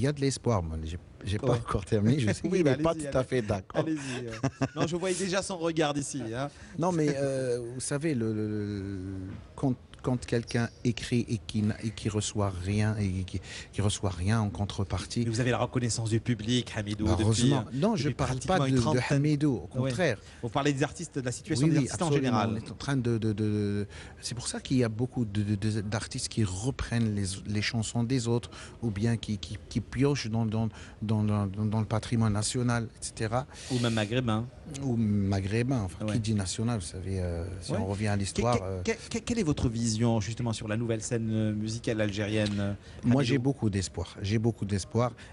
il y a de l'espoir. Moi, j'ai pas encore terminé. Je sais qu'il n'est pas tout à fait d'accord. Allez-y. Non, je voyais déjà son regard d'ici. Hein. Non, mais vous savez, quand quelqu'un écrit et qui reçoit rien qui reçoit rien en contrepartie. Mais vous avez la reconnaissance du public, Hamidou. Heureusement. Non, je ne parle pas de Hamidou, au contraire. Ouais. Vous parlez des artistes, de la situation des artistes en général. On est en train C'est pour ça qu'il y a beaucoup d'artistes qui reprennent les chansons des autres ou bien qui piochent dans le patrimoine national, etc. Ou même maghrébin. Ou maghrébin. Enfin, qui dit national, vous savez, si on revient à l'histoire. Quelle est votre vision justement sur la nouvelle scène musicale algérienne? Moi, j'ai beaucoup d'espoir.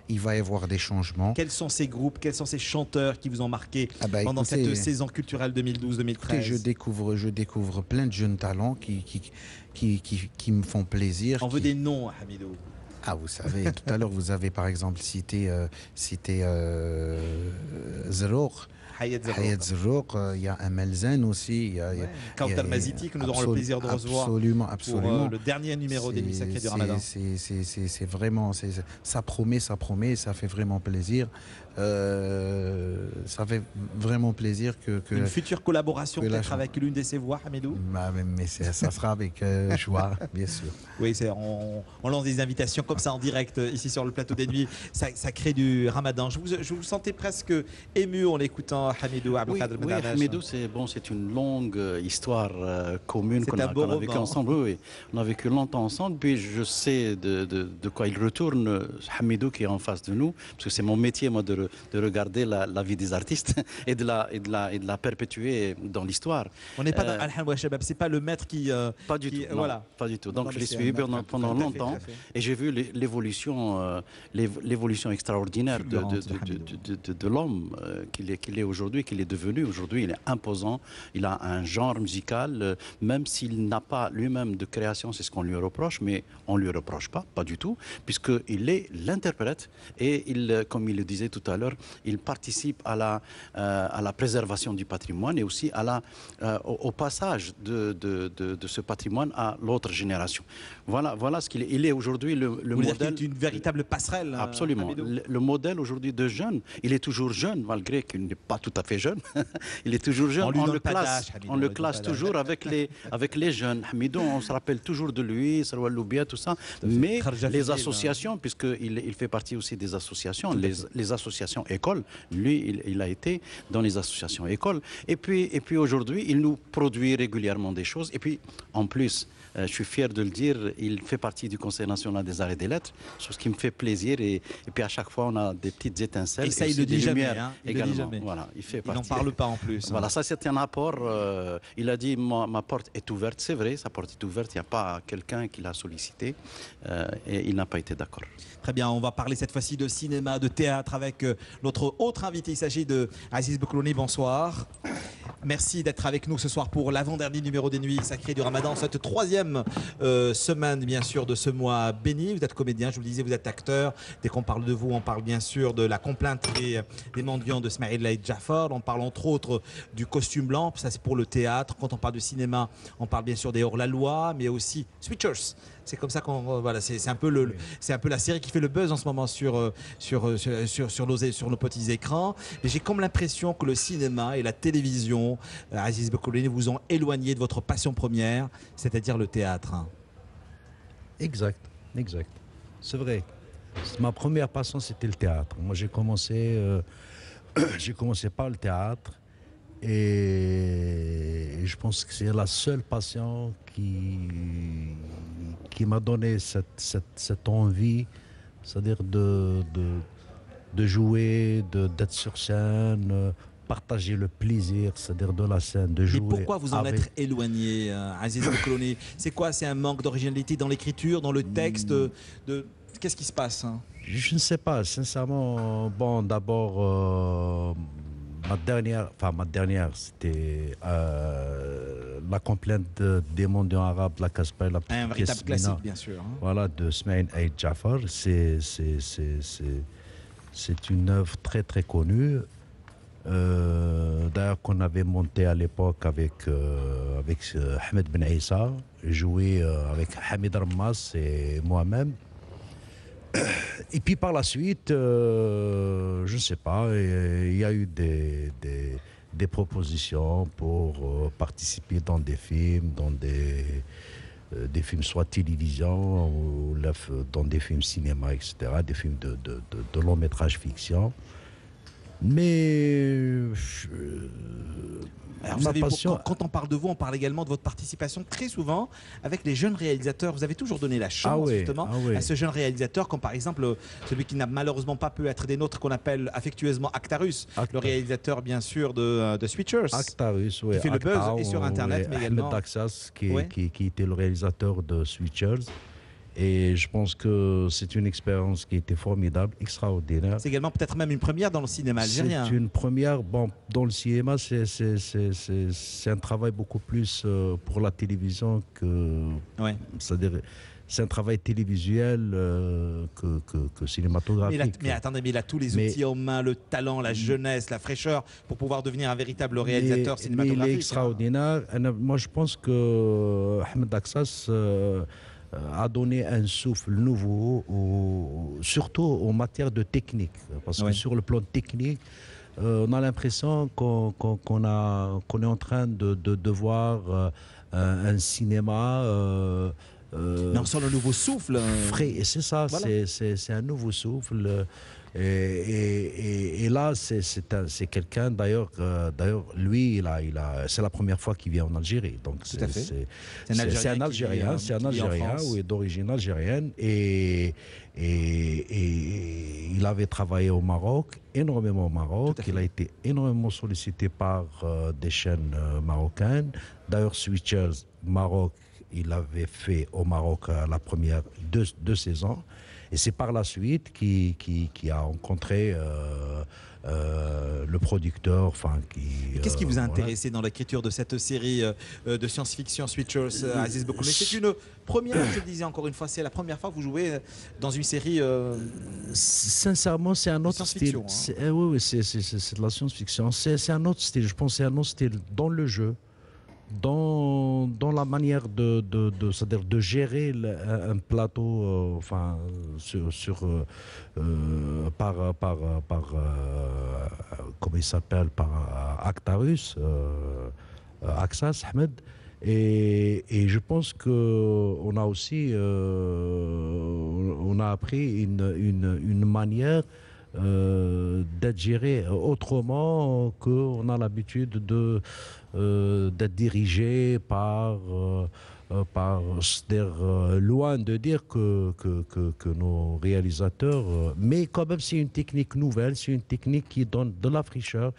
Il va y avoir des changements. Quels sont ces groupes, quels sont ces chanteurs qui vous ont marqué pendant cette saison culturelle 2012-2013? Je découvre plein de jeunes talents qui me font plaisir. On veut des noms, Hamidou. Ah, vous savez, tout à l'heure, vous avez par exemple cité Zerouk. Hayat Zerouk, il y a Amel Zen aussi. Kautar Maziti, que nous aurons le plaisir de recevoir pour le dernier numéro des Nuits Sacrées du Ramadan. C'est vraiment, ça promet, ça fait vraiment plaisir. Ça fait vraiment plaisir que une future collaboration peut-être avec l'une de ses voix, Hamidou. Mais ça sera avec joie, bien sûr. Oui, on lance des invitations comme ça en direct ici sur le plateau des Nuits. Ça crée du Ramadan. Je vous sentais presque ému en l'écoutant Hamidou Abdelkader Medarache. Oui, Hamidou, c'est une longue histoire commune qu'on a vécue ensemble. Oui, on a vécu longtemps ensemble. Puis je sais de quoi il retourne, Hamidou qui est en face de nous, parce que c'est mon métier, moi, de regarder la vie des artistes et de la perpétuer dans l'histoire. On n'est pas dans Al-Hanwa Shabab, c'est pas le maître qui... Pas du tout, non, voilà. Pas du tout. Donc je l'ai suivi pendant longtemps et j'ai vu l'évolution extraordinaire de l'homme qu'il est aujourd'hui, qu'il est devenu. Aujourd'hui, il est imposant, il a un genre musical, même s'il n'a pas lui-même de création, c'est ce qu'on lui reproche, mais on ne lui reproche pas du tout, puisqu'il est l'interprète et comme il le disait tout à l'heure, il participe à la préservation du patrimoine et aussi au passage de ce patrimoine à l'autre génération. Voilà ce qu'il est. Il est aujourd'hui le modèle d'une véritable passerelle. Absolument. Le modèle aujourd'hui de jeune. Il est toujours jeune, malgré qu'il n'est pas tout à fait jeune. Il est toujours jeune. On le classe toujours avec les jeunes. Hamidou, on se rappelle toujours de lui, Sarwal Loubia, tout ça. Mais les associations, puisqu'il fait partie aussi des associations, les associations écoles, lui, il a été dans les associations écoles. Et puis aujourd'hui, il nous produit régulièrement des choses. Et puis, en plus, je suis fier de le dire, il fait partie du Conseil national des arts et des lettres, chose qui me fait plaisir. Et puis à chaque fois, on a des petites étincelles. Et ça, il le dit jamais. Il le dit jamais. Voilà, il fait partie. Il n'en parle pas en plus. Voilà, ça c'est un apport. Il a dit, ma porte est ouverte. C'est vrai, sa porte est ouverte. Il n'y a pas quelqu'un qui l'a sollicité et il n'a pas été d'accord. Très bien, on va parler cette fois-ci de cinéma, de théâtre avec notre autre invité. Il s'agit de Aziz Beklouni. Bonsoir. Merci d'être avec nous ce soir pour l'avant-dernier numéro des Nuits Sacrées du Ramadan, cette troisième semaine bien sûr de ce mois béni. Vous êtes comédien, je vous le disais, vous êtes acteur. Dès qu'on parle de vous, on parle bien sûr de la complainte des mendiants de Smaïl Laïd Jafar. On parle entre autres du costume blanc, ça c'est pour le théâtre. Quand on parle de cinéma, on parle bien sûr des hors-la-loi, mais aussi Switchers. C'est comme ça qu'on voilà, c'est un peu la série qui fait le buzz en ce moment sur nos petits écrans. Mais j'ai comme l'impression que le cinéma et la télévision, Aziz Beklouni, vous ont éloigné de votre passion première, c'est-à-dire le théâtre. Exact. C'est vrai. Ma première passion, c'était le théâtre. Moi, j'ai commencé par le théâtre. Et je pense que c'est la seule passion qui m'a donné cette envie, c'est-à-dire de jouer, d'être sur scène, partager le plaisir, c'est-à-dire de la scène, de jouer. Mais pourquoi vous en êtes éloigné, Aziz Beklouni? C'est quoi? C'est un manque d'originalité dans l'écriture, dans le texte Qu'est-ce qui se passe? Je ne sais pas, sincèrement. Bon, d'abord... Ma dernière, c'était la complainte des mendiants arabes, la Casbah, la un véritable classique, bien sûr. Voilà, de Smaïl Laïd Jafar. C'est une œuvre très très connue. D'ailleurs, qu'on avait monté à l'époque avec Ahmed Ben Issa, joué avec Hamid Rammas et moi-même. Et puis par la suite, je ne sais pas, il y a eu des propositions pour participer dans des films, dans des films soit télévision ou dans des films cinéma, etc., des films de long métrage fiction. Mais alors, vous avez, quand on parle de vous, on parle également de votre participation très souvent avec les jeunes réalisateurs. Vous avez toujours donné la chance justement à ce jeune réalisateur, comme par exemple celui qui n'a malheureusement pas pu être des nôtres, qu'on appelle affectueusement Actarus, le réalisateur bien sûr de Switchers. Actarus, oui. Qui fait le buzz et sur Internet, mais également... Ahmed Daksas, qui était le réalisateur de Switchers. Et je pense que c'est une expérience qui était formidable, extraordinaire. C'est également peut-être même une première dans le cinéma algérien. C'est une première. Bon, dans le cinéma, c'est un travail beaucoup plus pour la télévision que... C'est-à-dire, c'est un travail télévisuel que cinématographique. Mais attendez, mais il a tous les outils en main, le talent, la jeunesse, la fraîcheur, pour pouvoir devenir un véritable réalisateur cinématographique. Il est extraordinaire. Moi, je pense que Ahmed Daksas a donné un souffle nouveau, surtout en matière de technique. Parce que sur le plan technique, on a l'impression qu'on est en train de voir un cinéma... mais on sent le nouveau souffle. Frais, et c'est ça, voilà. C'est un nouveau souffle. Et là, c'est quelqu'un, d'ailleurs, lui, c'est la première fois qu'il vient en Algérie. Donc tout à fait. C'est un Algérien, oui, d'origine algérienne. Et il avait travaillé au Maroc, énormément au Maroc. Il a été énormément sollicité par des chaînes marocaines. D'ailleurs, Switchers Maroc, il avait fait au Maroc la première deux saisons. Et c'est par la suite qui a rencontré le producteur. Qu'est-ce qui vous a intéressé dans l'écriture de cette série de science-fiction Switchers, Aziz Boklouni? C'est une première, je le disais encore une fois, c'est la première fois que vous jouez dans une série. Sincèrement, c'est un autre style. Oui, c'est de la science-fiction. C'est un autre style. Je pense que c'est un autre style dans le jeu. Dans la manière c'est-à-dire de gérer un plateau, comment il s'appelle, par Actarus, Aksas Ahmed. Et je pense qu'on a aussi on a appris une manière d'être géré autrement qu'on a l'habitude d'être dirigé par c'est-à-dire loin de dire que nos réalisateurs, mais quand même c'est une technique nouvelle, c'est une technique qui donne de la fraîcheur,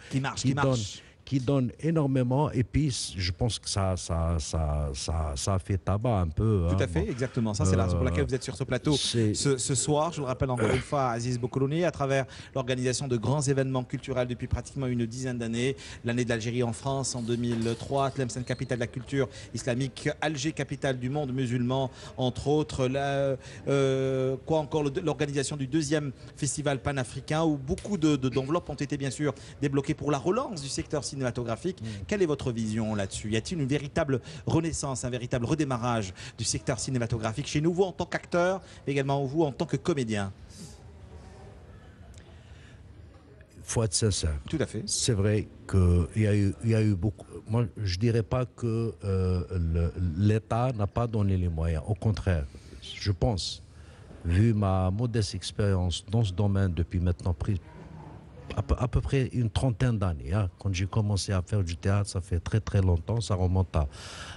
qui donne énormément, et puis je pense que ça a fait tabac un peu. Tout à fait, exactement. Ça, c'est la raison pour laquelle vous êtes sur ce plateau ce soir. Je vous le rappelle encore une fois, Aziz Boklouni, à travers l'organisation de grands événements culturels depuis pratiquement une dizaine d'années. L'année de l'Algérie en France en 2003, Tlemcen, capitale de la culture islamique, Alger, capitale du monde musulman, entre autres. L'organisation du deuxième festival panafricain, où beaucoup d'enveloppes ont été bien sûr débloquées pour la relance du secteur cinématographique. Quelle est votre vision là-dessus? Y a-t-il une véritable renaissance, un véritable redémarrage du secteur cinématographique chez nous, vous en tant qu'acteur, mais également vous en tant que comédien? Il faut être sincère. Tout à fait. C'est vrai qu'il y a eu beaucoup... Moi, je ne dirais pas que l'État n'a pas donné les moyens. Au contraire, je pense, vu ma modeste expérience dans ce domaine depuis maintenant à peu près une trentaine d'années. Hein. Quand j'ai commencé à faire du théâtre, ça fait très très longtemps, ça remonte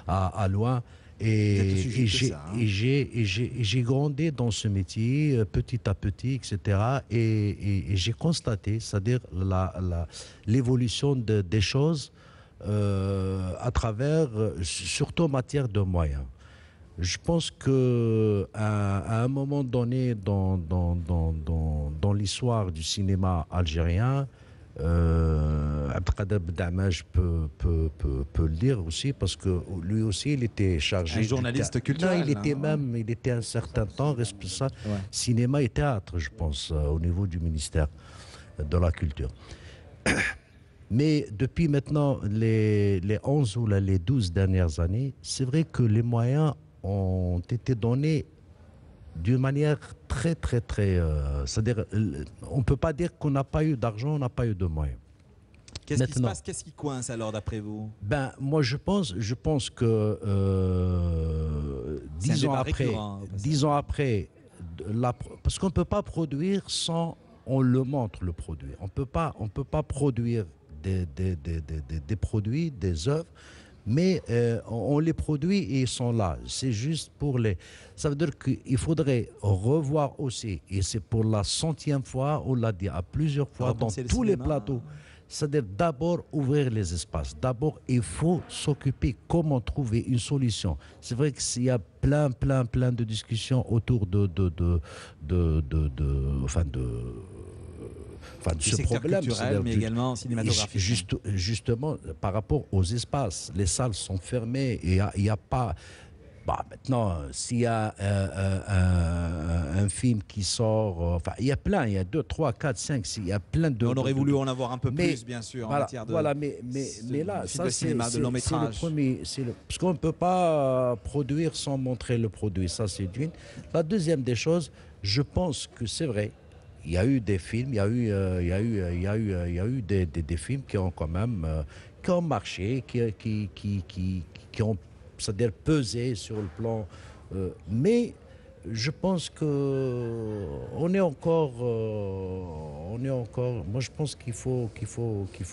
à loin. Et j'ai grandi dans ce métier petit à petit, etc. Et j'ai constaté, c'est-à-dire l'évolution des choses à travers, surtout en matière de moyens. Je pense qu'à un moment donné dans l'histoire du cinéma algérien, Abdelkader Bedamaj peut le dire aussi, parce que lui aussi il était chargé. Un journaliste culturel. Non, il était un certain temps responsable cinéma et théâtre, je pense, au niveau du ministère de la Culture. Mais depuis maintenant les 11 ou les 12 dernières années, c'est vrai que les moyens ont été donnés d'une manière très, très, très... c'est-à-dire, on ne peut pas dire qu'on n'a pas eu d'argent, on n'a pas eu de moyens. Qu'est-ce qui se passe? Qu'est-ce qui coince alors d'après vous? Ben, moi je pense que 10 ans après, parce qu'on ne peut pas produire sans on le montre le produit. On peut pas produire des produits, des œuvres, mais on les produit et ils sont là. C'est juste pour les... Ça veut dire qu'il faudrait revoir aussi, et c'est pour la 100e fois, on l'a dit à plusieurs fois dans tous les plateaux, c'est-à-dire d'abord ouvrir les espaces. D'abord, il faut s'occuper comment trouver une solution. C'est vrai qu'il y a plein de discussions autour de ce problème culturel, mais également cinématographique. Justement, par rapport aux espaces, les salles sont fermées et il n'y a pas... Bah, maintenant, s'il y a un film qui sort, il y a plein, il y a 2, 3, 4, 5, il y a plein de... On aurait voulu en avoir un peu plus, bien sûr, voilà, en matière de... Voilà, mais là, ça, c'est le premier... Parce qu'on ne peut pas produire sans montrer le produit, ça c'est d'une. La deuxième des choses, je pense que c'est vrai, il y a eu des films, il y a eu des films qui ont quand même qui ont marché, qui ont, c'est-à-dire pesé sur le plan, mais je pense que on est encore. Moi, je pense qu'il faut.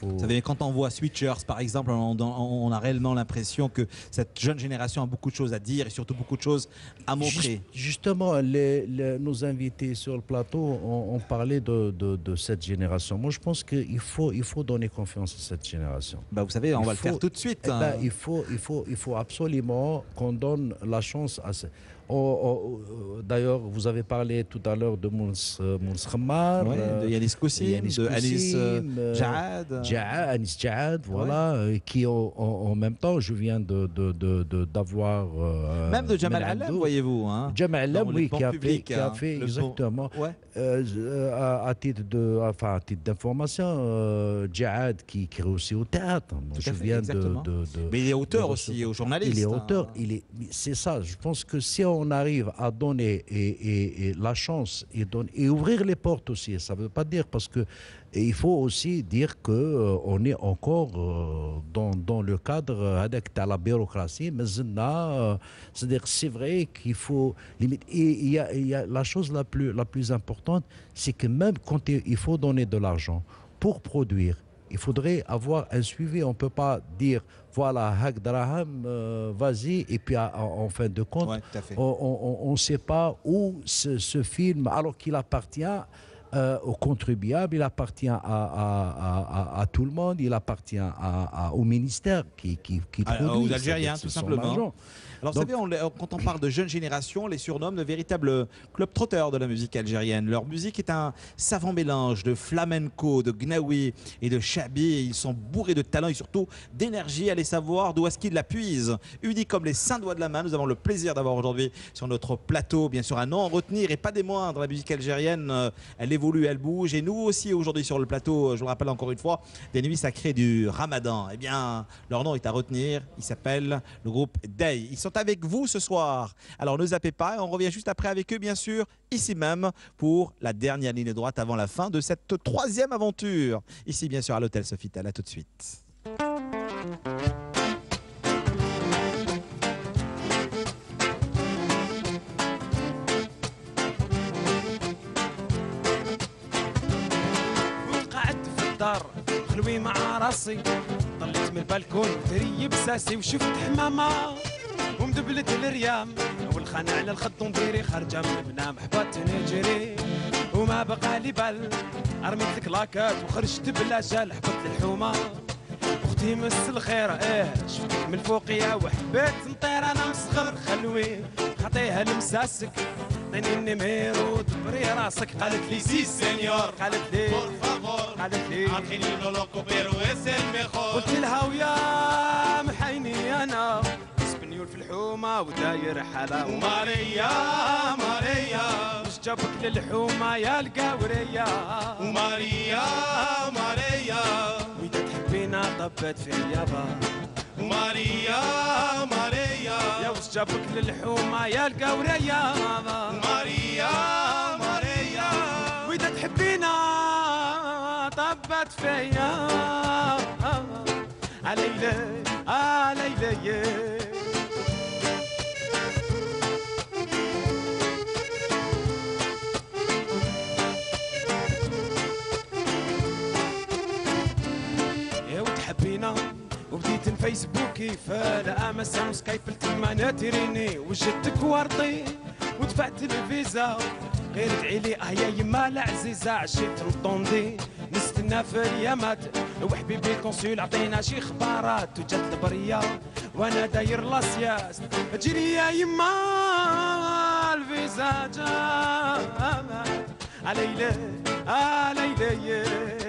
Vous savez, quand on voit Switchers, par exemple, on a réellement l'impression que cette jeune génération a beaucoup de choses à dire et surtout beaucoup de choses à montrer. Justement, nos invités sur le plateau ont parlé de cette génération. Moi, je pense qu'il faut donner confiance à cette génération. Bah, vous savez, on va le faire tout de suite. Il faut absolument qu'on donne la chance à... D'ailleurs, vous avez parlé tout à l'heure de Mouns Khammar, de Yanis Koussim, de Anis Djaad. Anis Djaad, voilà, qui en même temps, je viens d'avoir... même de Jamal Alam, voyez-vous. Hein, Jamal Alam, oui, qui a fait exactement. À titre d'information, Djaad qui réussit au théâtre. Je viens mais il est auteur aussi, au journaliste. Il est auteur, c'est ça. Je pense que si on arrive à donner et la chance et ouvrir les portes aussi, ça ne veut pas dire parce que il faut aussi dire que on est encore dans le cadre avec la bureaucratie, mais c'est-à-dire c'est vrai qu'il faut limite. Et il y a la chose la plus importante, c'est que même quand il faut donner de l'argent pour produire, il faudrait avoir un suivi. On ne peut pas dire voilà, Hak Draham, vas-y, et puis en fin de compte, on ne sait pas où ce film, alors qu'il appartient aux contribuables, il appartient à tout le monde, il appartient au ministère qui produit. Aux Algériens, tout simplement. Alors, vous savez, quand on parle de jeunes générations, on les surnomme de véritables club trotteurs de la musique algérienne. Leur musique est un savant mélange de flamenco, de gnawi et de chabi. Ils sont bourrés de talent et surtout d'énergie. Allez savoir d'où est-ce qu'ils la puisent. Unis comme les 5 doigts de la main, nous avons le plaisir d'avoir aujourd'hui sur notre plateau, bien sûr, un nom à retenir et pas des moindres. La musique algérienne, elle évolue, elle bouge. Et nous aussi, aujourd'hui, sur le plateau, je vous le rappelle encore une fois, des nuits sacrées du Ramadan. Eh bien, leur nom est à retenir. Il s'appelle le groupe Day. Ils sont avec vous ce soir. Alors ne zappez pas, on revient juste après avec eux bien sûr, ici même pour la dernière ligne droite avant la fin de cette 3e aventure. Ici bien sûr à l'hôtel Sofitel, à tout de suite. طلعت من البالكون دري بساسي وشفت حمامة ومدبلت الريام والخانة على الخط ونديري خارجة من بنا محبط نجري وما بقى لي بال رميت لك لاكات وخرجت بلا جال حبطت الحومة اختي مس الخير شفتك من فوقيا وحبيت نطير انا مصغر خلوي خطيها المساسك عطيني النمير ودبري راسك قالت لي سي سينيور قالت لي بور فافور قالت لي عطيني لولو كوبيرو اسم ميخور قلت لها ويا محيني انا اسبنيول في الحومه وداير حلا وماريا ماريا مش جابك للحومه يا القاوريه وماريا ماريا واذا تحبينا طبت في اليابا وماريا ماريا يا وش جابك للحومة يا القورية وماريا ماريا وإذا تحبينا طبت فيا عليلي عليلي حبينا وبديت الفيسبوكي فلا مسا سكايب التمانة تريني وجدتك ورطي ودفعت الفيزا غير ادعي لي يا يما العزيزة عشيت نطوندي نستنى في اليامات وحبيبي الكونسول عطينا شي خبارات وجات البرية وانا داير لاسياس جيني يا يما الفيزا جات عليلي عليلي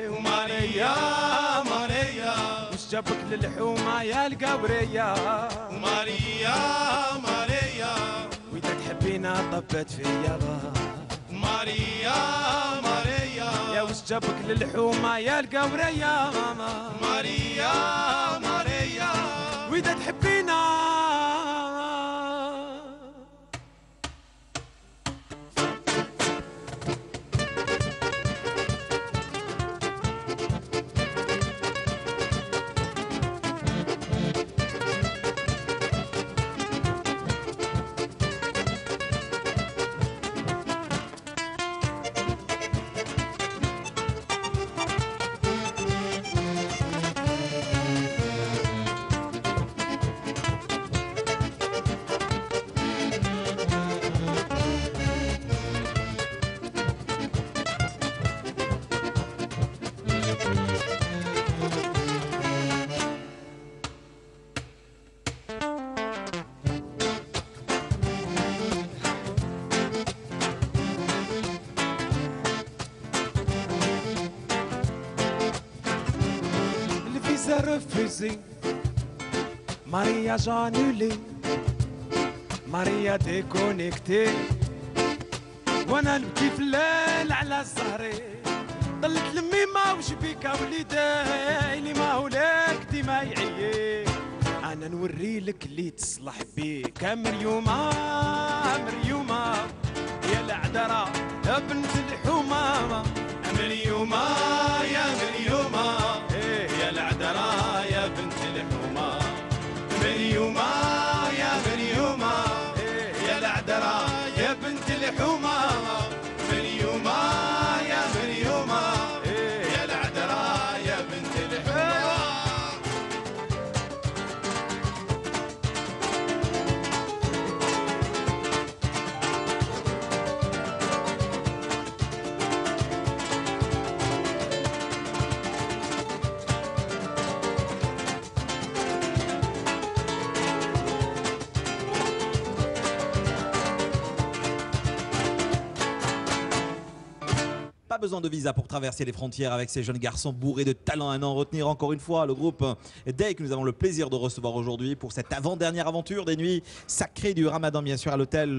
وماريا ماريا وش جابك للحومة يا القورية وماريا ماريا وإذا تحبينا طبت فيا ماريا ماريا يا وش جابك للحومة يا القورية ماريا ماريا وإذا تحبينا refusé Maria j'ai annulé Maria déconnecté وانا نبكي في الليل على الزهري ضلت لمي ما وش بيك وليدي اللي ما هولاك ديما يعيي انا نوري لك اللي تصلح بيك مريومه مريومه يا العذراء يا بنت الحمامه مريومه يا مريومه يا العذراء يا بنت الحمامه مريومه يا مريومه يا العذراء يا بنت الحمامه مريومه يا مريومه يا العذراء يا بنت الحمامه Pas besoin de visa pour traverser les frontières avec ces jeunes garçons bourrés de talent. À en retenir encore une fois le groupe Day que nous avons le plaisir de recevoir aujourd'hui pour cette avant-dernière aventure des nuits sacrées du Ramadan, bien sûr, à l'hôtel.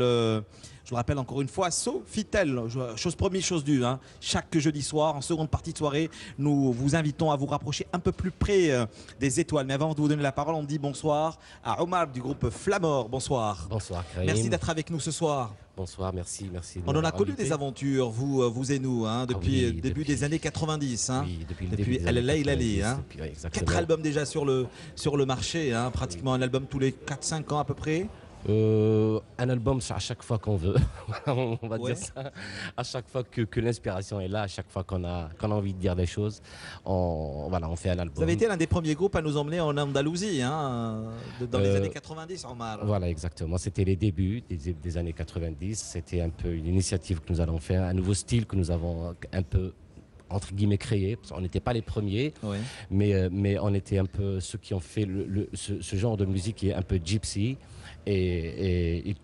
Je le rappelle encore une fois, Sofitel, chose promise, chose due. Hein. Chaque jeudi soir, en seconde partie de soirée, nous vous invitons à vous rapprocher un peu plus près des étoiles. Mais avant de vous donner la parole, on dit bonsoir à Omar du groupe Flamor. Bonsoir. Bonsoir, Karim. Merci d'être avec nous ce soir. Bonsoir, merci. On en a connu des aventures, vous et nous, hein, depuis le début des années 90. Hein, oui, depuis El Ali. Hein. 4 albums déjà sur le marché, hein, pratiquement un album tous les 4-5 ans à peu près. Un album à chaque fois qu'on veut, on va dire ça. À chaque fois que l'inspiration est là, à chaque fois qu'on a envie de dire des choses, on fait un album. Vous avez été l'un des premiers groupes à nous emmener en Andalousie, hein, dans les années 90, Omar. Voilà, exactement. C'était les débuts des années 90. C'était un peu une initiative que nous allons faire, un nouveau style que nous avons un peu entre guillemets créé. On n'était pas les premiers, mais on était un peu ceux qui ont fait ce genre de musique qui est un peu gypsy. Et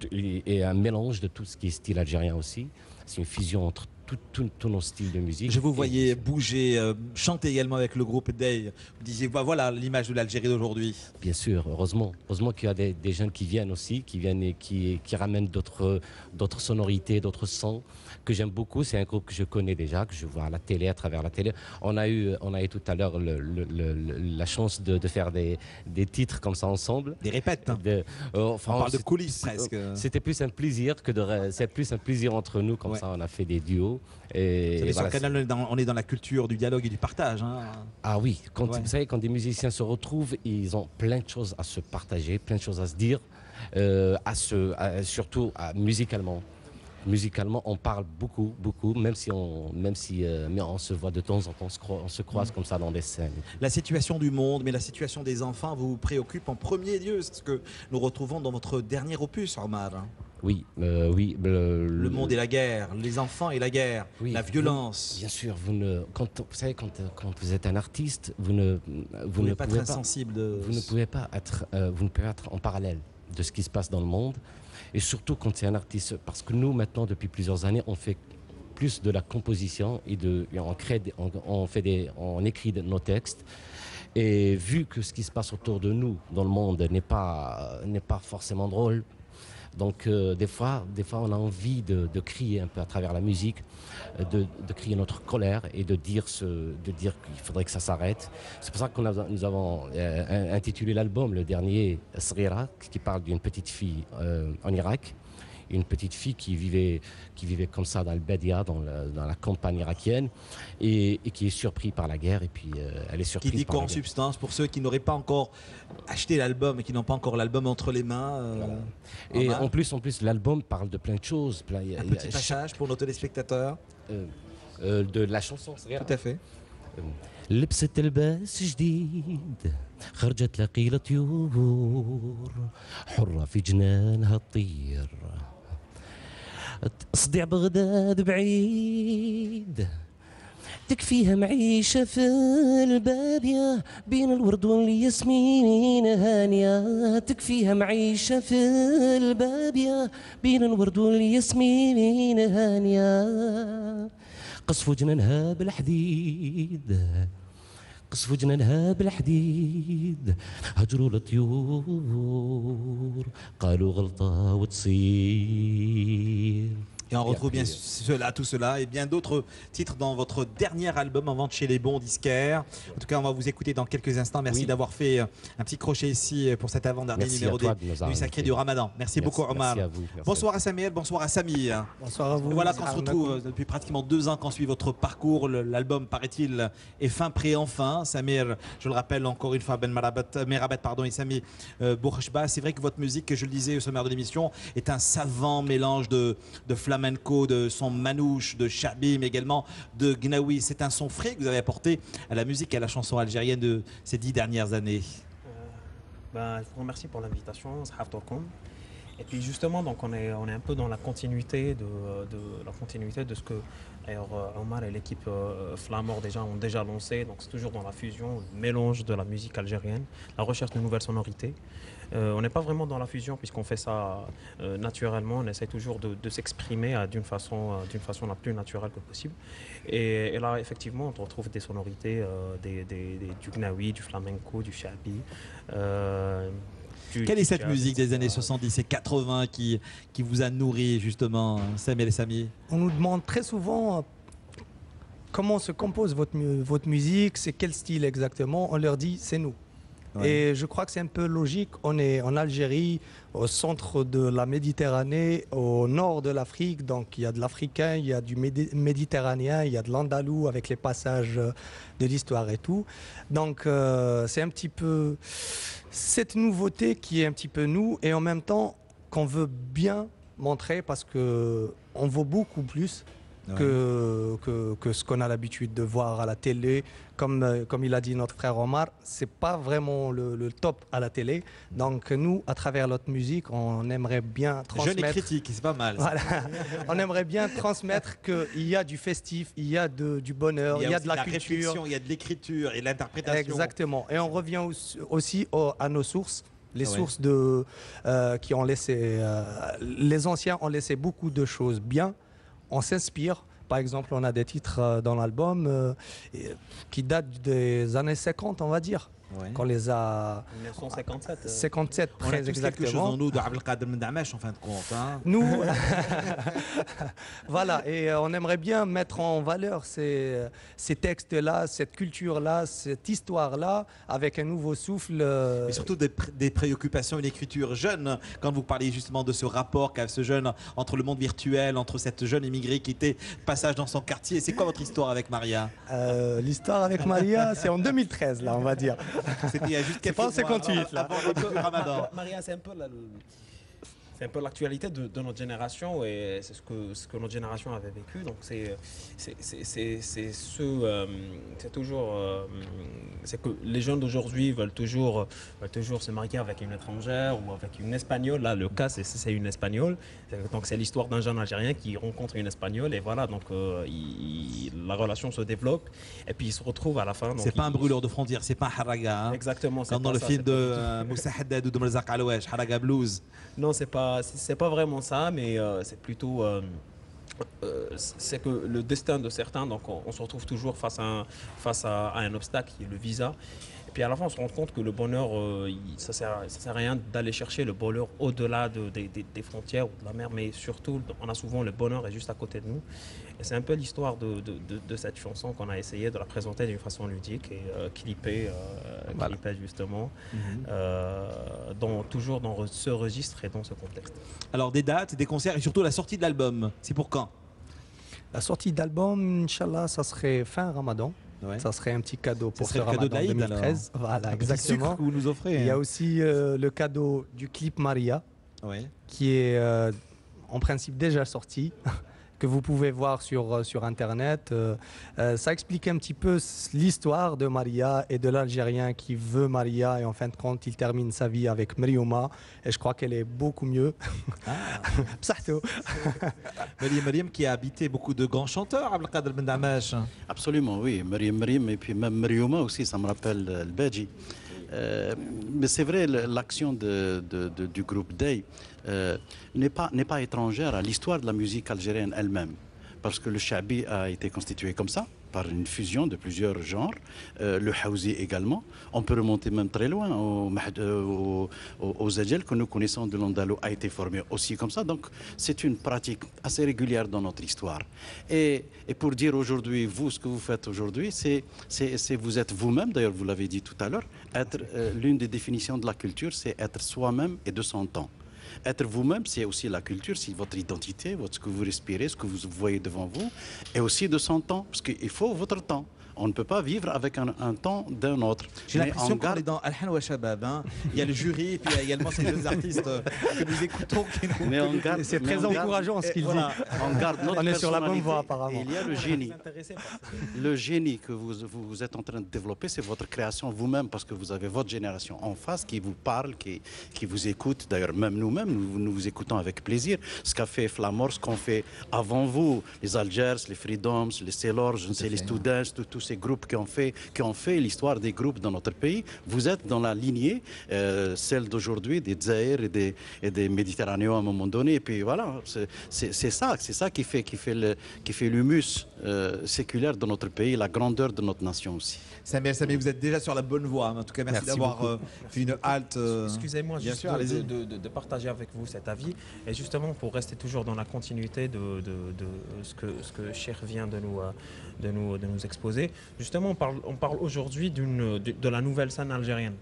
un mélange de tout ce qui est style algérien aussi. C'est une fusion entre tous nos styles de musique. Je vous voyais bouger, chanter également avec le groupe Day. Vous disiez, voilà l'image de l'Algérie d'aujourd'hui. Bien sûr, heureusement qu'il y a des jeunes qui viennent aussi, qui viennent et qui ramènent d'autres sonorités, d'autres sons que j'aime beaucoup. C'est un groupe que je connais déjà, que je vois à la télé, à travers la télé. On a eu tout à l'heure la chance de faire des titres comme ça ensemble. Des répètes. Hein. On parle de coulisses presque. C'était plus un plaisir c'est plus un plaisir entre nous, comme ça on a fait des duos. Et voilà, sur Canal, on est dans la culture du dialogue et du partage. Hein. Ah oui, vous savez, quand des musiciens se retrouvent, ils ont plein de choses à se partager, plein de choses à se dire, surtout musicalement. Musicalement, on parle beaucoup, mais on se voit de temps en temps, on se croise comme ça dans des scènes. La situation du monde, mais la situation des enfants vous préoccupe en premier lieu, c'est ce que nous retrouvons dans votre dernier opus, Omar. Oui, le monde et la guerre, les enfants et la guerre, la violence. Bien sûr, quand vous êtes un artiste, vous ne pouvez pas être insensible. Vous ne pouvez pas être en parallèle de ce qui se passe dans le monde. Et surtout quand c'est un artiste, parce que nous maintenant depuis plusieurs années on fait plus de la composition et on écrit nos textes. Et vu que ce qui se passe autour de nous dans le monde n'est pas forcément drôle, donc des fois on a envie de crier un peu à travers la musique, de crier notre colère et de dire qu'il faudrait que ça s'arrête. C'est pour ça que nous avons intitulé l'album, le dernier, Sghira, qui parle d'une petite fille en Irak. Une petite fille qui vivait comme ça dans le Badia, dans la campagne irakienne, et qui est surprise par la guerre, et puis elle est surprise. Qui dit quoi en substance, pour ceux qui n'auraient pas encore acheté l'album et qui n'ont pas encore l'album entre les mains Et en plus, l'album parle de plein de choses. Un petit passage pour nos téléspectateurs de la chanson. Tout à fait. لبست لباس جديد خرجت لقيلة طيور حرة في جنانها تطير أصدع بغداد بعيد تكفيها معيشة في البادية بين الورد والياسمين هانية تكفيها معيشة في البادية بين الورد والياسمين هانية قصفوا جنانها بالحديد قصفوا جنانها بالحديد هجروا الطيور قالوا غلطة وتصير. Et on retrouve bien tout cela et bien d'autres titres dans votre dernier album en vente chez les bons disquaires. En tout cas, on va vous écouter dans quelques instants. Merci d'avoir fait un petit crochet ici pour cet avant-dernier numéro des Nuits Sacrées du Ramadan. Merci beaucoup, Omar. Bonsoir à Samuel, bonsoir à Samy. Bonsoir à vous. Voilà qu'on se retrouve depuis pratiquement 2 ans qu'on suit votre parcours. L'album, paraît-il, est fin prêt enfin. Samir, je le rappelle encore une fois, Ben Merabat et Samy Bourchba. C'est vrai que votre musique, je le disais au sommaire de l'émission, est un savant mélange de flamenco, de son manouche, de shabi, mais également de gnawi. C'est un son frais que vous avez apporté à la musique et à la chanson algérienne de ces 10 dernières années. Je vous remercie pour l'invitation. Et puis justement, donc on est un peu dans la continuité de ce que Omar et l'équipe Flamor ont déjà lancé. Donc c'est toujours dans la fusion, le mélange de la musique algérienne, la recherche de nouvelles sonorités. On n'est pas vraiment dans la fusion puisqu'on fait ça naturellement. On essaie toujours de s'exprimer d'une façon la plus naturelle que possible. Et là, effectivement, on retrouve des sonorités du gnawi, du flamenco, du shabi. Quelle est cette musique des années 70 et 80 qui vous a nourri justement, Samuel et Samy? On nous demande très souvent comment se compose votre musique, c'est quel style exactement. On leur dit c'est nous. Ouais. Et je crois que c'est un peu logique. On est en Algérie, au centre de la Méditerranée, au nord de l'Afrique. Donc il y a de l'africain, il y a du méditerranéen, il y a de l'andalou avec les passages de l'histoire et tout. Donc c'est un petit peu cette nouveauté qui est un petit peu nous et en même temps qu'on veut bien montrer parce qu'on vaut beaucoup plus que ce qu'on a l'habitude de voir à la télé. Comme il a dit notre frère Omar, c'est pas vraiment le top à la télé. Donc nous, à travers notre musique, on aimerait bien transmettre... Jeune et critique, c'est pas mal. Voilà. On aimerait bien transmettre qu'il y a du festif, il y a du bonheur, il y a de la culture. Il y a de l'écriture et de l'interprétation. Exactement. Et on revient aussi à nos sources. Les sources qui ont laissé... les anciens ont laissé beaucoup de choses bien. On s'inspire, Par exemple, on a des titres dans l'album qui datent des années 50, on va dire. Ouais. Qu'on les a 1957. 57 On a très tous exactement. quelque chose en nous de Abdelkader Mendamech en fin de compte. Hein. Nous, voilà, et on aimerait bien mettre en valeur ces textes-là, cette culture-là, cette histoire-là, avec un nouveau souffle. Et surtout des préoccupations, une écriture jeune. Quand vous parlez justement de ce rapport qu'a ce jeune entre le monde virtuel, entre cette jeune immigrée qui était passage dans son quartier. C'est quoi votre histoire avec Maria? L'histoire avec Maria, c'est en 2013, là, on va dire. C'était il y a juste quelques pas en 58 là. avant le début du Ramadan. Maria, c'est un peu l'actualité de notre génération et c'est ce que notre génération avait vécu. Donc c'est que les jeunes d'aujourd'hui veulent toujours se marier avec une étrangère ou avec une espagnole. Là, le cas c'est une espagnole. Donc c'est l'histoire d'un jeune Algérien qui rencontre une espagnole et voilà. Donc la relation se développe et puis il se retrouve à la fin. C'est pas un brûleur de frontières, c'est pas un haraga. Hein. Exactement. Comme dans le film de Moussa Haddad ou de Melzak Alouesh, Haraga Blues. Non, c'est pas vraiment ça, mais c'est plutôt c'est que le destin de certains, donc on se retrouve toujours face à un obstacle qui est le visa. Et puis à la fin, on se rend compte que le bonheur, ça sert à rien d'aller chercher le bonheur au-delà des frontières ou de la mer, mais surtout, on a souvent le bonheur est juste à côté de nous. Et c'est un peu l'histoire de cette chanson qu'on a essayé de la présenter d'une façon ludique et clippée justement, toujours dans ce registre et dans ce contexte. Alors des dates, des concerts et surtout la sortie de l'album, c'est pour quand? La sortie d'album, Inch'Allah, ça serait fin Ramadan. Ouais. Ça serait un petit cadeau pour ce Ramadan Ramadan 2013. Voilà, exactement. Que vous nous offrez. Il y a aussi le cadeau du clip Maria, qui est en principe déjà sorti, que vous pouvez voir sur Internet. Ça explique un petit peu l'histoire de Maria et de l'Algérien qui veut Maria et en fin de compte, il termine sa vie avec Mriouma et je crois qu'elle est beaucoup mieux. Psahto. Mariam qui a habité beaucoup de grands chanteurs, Abdelkader Mendamech. Absolument, oui. Mariam et puis même Mriouma aussi, ça me rappelle le Badji. Mais c'est vrai, l'action du groupe Day n'est pas étrangère à l'histoire de la musique algérienne elle-même. Parce que le Chabi a été constitué comme ça, par une fusion de plusieurs genres. Le Haouzi également. On peut remonter même très loin. Au Zadjel, que nous connaissons de l'Andalou, a été formé aussi comme ça. Donc c'est une pratique assez régulière dans notre histoire. Et pour dire aujourd'hui, vous, ce que vous faites aujourd'hui, c'est vous êtes vous-même, d'ailleurs vous l'avez dit tout à l'heure, être l'une des définitions de la culture, c'est être soi-même et de son temps. Être vous-même, c'est aussi la culture, c'est votre identité, ce que vous respirez, ce que vous voyez devant vous, et aussi de son temps, parce qu'il faut votre temps. On ne peut pas vivre avec un temps d'un autre. J'ai l'impression qu'on est dans Al-Hanwa Shabab. Hein. Il y a le jury et puis il y a également ces jeunes artistes que nous écoutons. C'est très encourageant ce qu'il dit. On est sur la bonne voie apparemment. Il y a le génie. Le génie que vous êtes en train de développer, c'est votre création vous-même parce que vous avez votre génération en face qui vous parle, qui vous écoute. D'ailleurs, même nous-mêmes, nous vous écoutons avec plaisir. Ce qu'a fait Flamor, ce qu'ont fait avant vous, les Algers, les Freedoms, les Sailors, je ne sais, les Students, tous ces groupes qui ont fait l'histoire des groupes dans notre pays. Vous êtes dans la lignée, celle d'aujourd'hui, des Dzaïr et des Méditerranéens à un moment donné. Et puis voilà, c'est ça qui fait l'humus séculaire de notre pays, la grandeur de notre nation aussi. Samuel, vous êtes déjà sur la bonne voie. En tout cas, merci d'avoir fait une halte. Excusez-moi juste de partager avec vous cet avis. Et justement, pour rester toujours dans la continuité de ce que Cheikh vient de nous exposer, justement, on parle aujourd'hui de la nouvelle scène algérienne.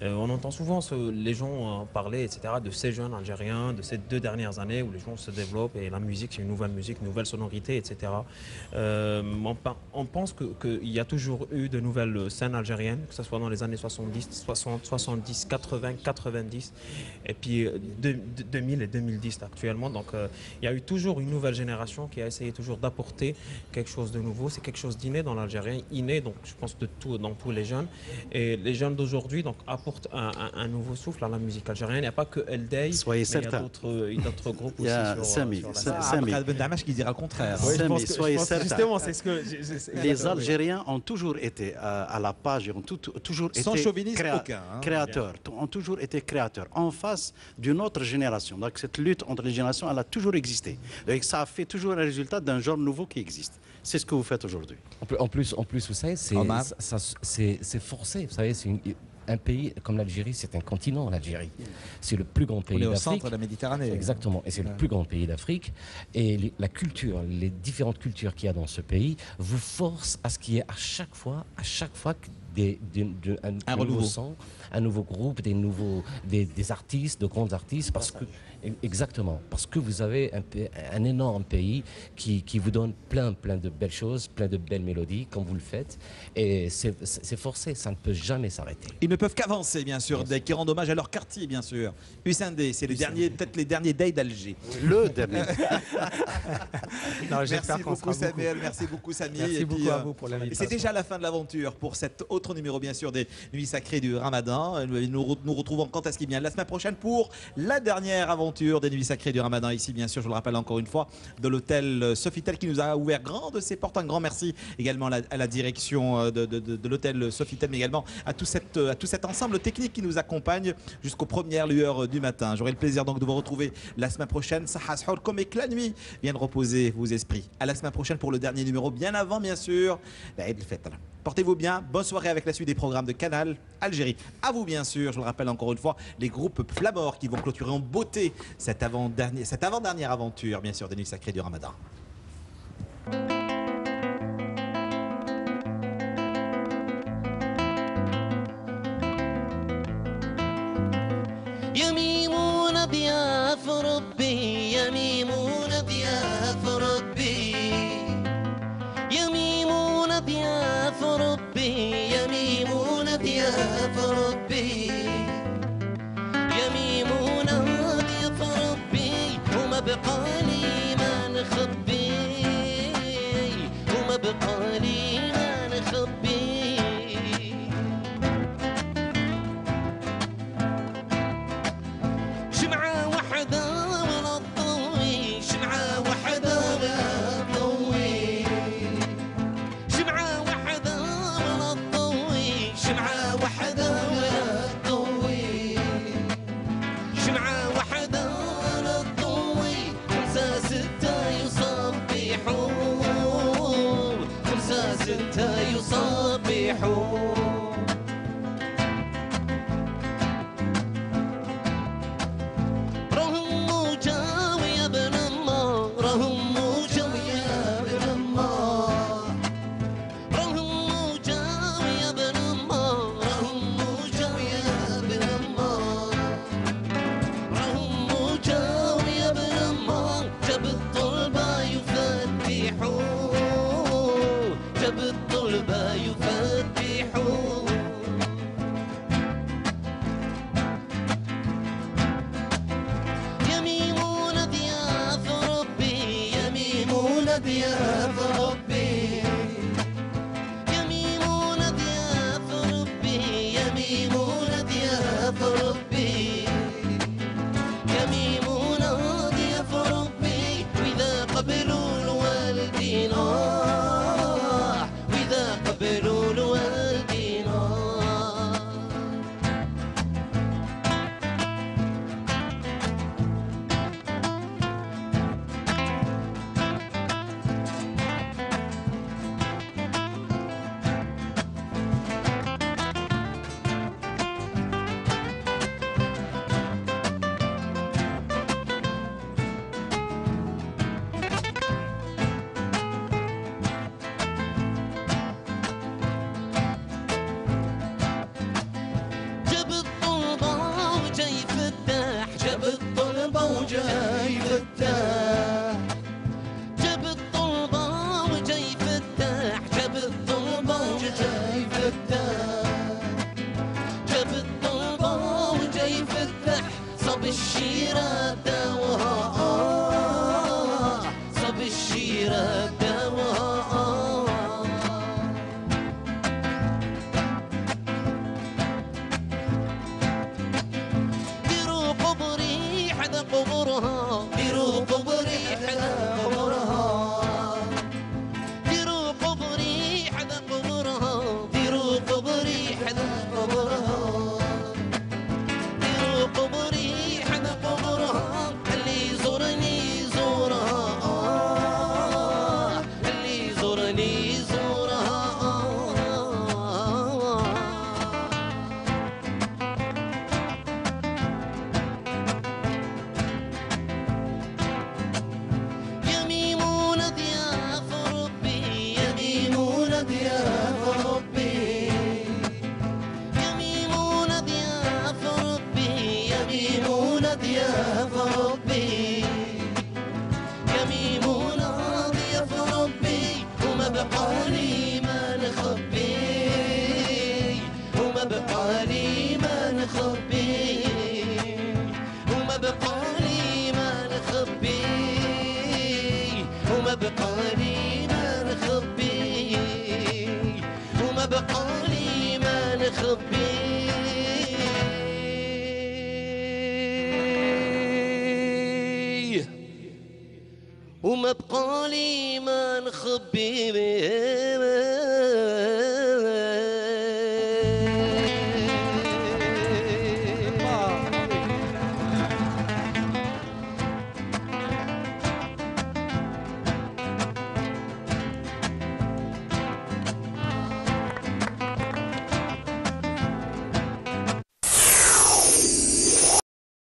On entend souvent les gens parler, etc., de ces jeunes Algériens, de ces 2 dernières années où les gens se développent et la musique, c'est une nouvelle sonorité, etc. On pense qu'il y a toujours eu de nouvelles scènes algériennes, que ce soit dans les années 70, 60, 70, 80, 90, et puis 2000 et 2010 actuellement. Donc il y a eu toujours une nouvelle génération qui a essayé toujours d'apporter quelque chose de nouveau. C'est quelque chose d'inné dans l'Algérien, inné, donc je pense dans tous les jeunes. Et les jeunes d'aujourd'hui, donc apportent apporte un nouveau souffle à la musique algérienne. Il n'y a pas que El Day, Soyez mais certain. il y a d'autres groupes Il y a aussi Samy, sur la Samy. scène. Après Ben Damash qui dira le contraire. Oui, je pense Samy, que- soyez je pense que certain. justement, c'est ce que Les Algériens ont toujours été à la page, ont toujours Sans été chauvinisme aucun, hein. créateurs, ont toujours été créateurs en face d'une autre génération. Donc cette lutte entre les générations, elle a toujours existé. Et ça a fait toujours un résultat d'un genre nouveau qui existe. C'est ce que vous faites aujourd'hui. En plus, vous savez, Omar. c'est forcé. Vous savez, un pays comme l'Algérie, c'est un continent, l'Algérie. C'est le plus grand On pays est au d'Afrique. centre de la Méditerranée. Exactement, et c'est le plus grand pays d'Afrique. Et la culture, les différentes cultures qu'il y a dans ce pays vous forcent à ce qu'il y ait à chaque fois un renouveau. nouveau sang, un nouveau groupe, des artistes, de grands artistes, exactement, parce que vous avez un énorme pays qui vous donne plein de belles choses, plein de belles mélodies, comme vous le faites, et c'est forcé, ça ne peut jamais s'arrêter. Ils ne peuvent qu'avancer, bien sûr, qui rendent hommage à leur quartier, bien sûr. Hussein Dey, c'est peut-être les derniers Day d'Alger. Le dernier. Non, Merci j'espère qu'on beaucoup, sera Samuel. Merci beaucoup, Samy. Merci Et beaucoup puis, à vous pour l'invitation. C'est déjà la fin de l'aventure pour cet autre numéro, bien sûr, des Nuits Sacrées du Ramadan. Nous retrouvons quand est-ce qu'il vient la semaine prochaine pour la dernière aventure des Nuits Sacrées du Ramadan. Ici, bien sûr, je le rappelle encore une fois, de l'hôtel Sofitel qui nous a ouvert grand de ses portes. Un grand merci également à la direction de l'hôtel Sofitel, mais également à tout cet ensemble technique qui nous accompagne jusqu'aux premières lueurs du matin. J'aurai le plaisir donc de vous retrouver la semaine prochaine. Sahas Hourkom et que la nuit vienne reposer vos esprits. À la semaine prochaine pour le dernier numéro, bien avant, bien sûr, l'Aïd el-Fitr. Portez-vous bien, bonne soirée avec la suite des programmes de Canal Algérie. À vous, bien sûr, je le rappelle encore une fois, les groupes Flamor qui vont clôturer en beauté cette avant-dernière aventure, bien sûr, des Nuits Sacrées du Ramadan. يا ميمونة ضياف ربي يا ميمونة ضياف ربي يا ميمونة ضياف ربي يا ميمونة ضياف ربي يا ميمونة ضياف ربي وما بقالي ما نخبي وما بقالي ما نخبي شمعة وحدة ولا تضوي شمعة وحدة ولا تضوي شمعة وحدة ولا تضوي شمعة وحدة ولا تضوي شمعة وحدة ولا تضوي خمسة ستة يصبحون خمسة ستة يصبحون رهم موجاوي يا ابن الله رهم موجاوي يا ابن الله رهم موجاوي يا ابن الله رهم موجاوي يا ابن الله رهم موجاوي يا ابن الله جاب الطلبة يفتحون جاب الطلبة يفتحون يا ميمونة ضياف ربي يا ميمونة ضياف ربي يا ميمونة ضياف ربي يا ميمونة ضياف ربي يا ميمونة ضياف ربي وإذا قبلوا الوالدين راح قبرها ديروا قبري حدا قبرها ديروا قبري حدا قبرها ديروا قبري حدا قبرها ديروا قبري حدا قبرها اللي يزورني يزورها اللي يزورني يزورها يا ميمونة ضياف ربي يا ميمونة ضياف ربي يا ميمونة ضياف ربي يا ميمونة ضياف ربي يا ميمونة ضياف ربي وما بقالي ما نخبي وما بقالي ما نخبي وما بقالي ما نخبي وما بقالي ما نخبي وما بقالي ما نخبي وما بقالي ما نخبي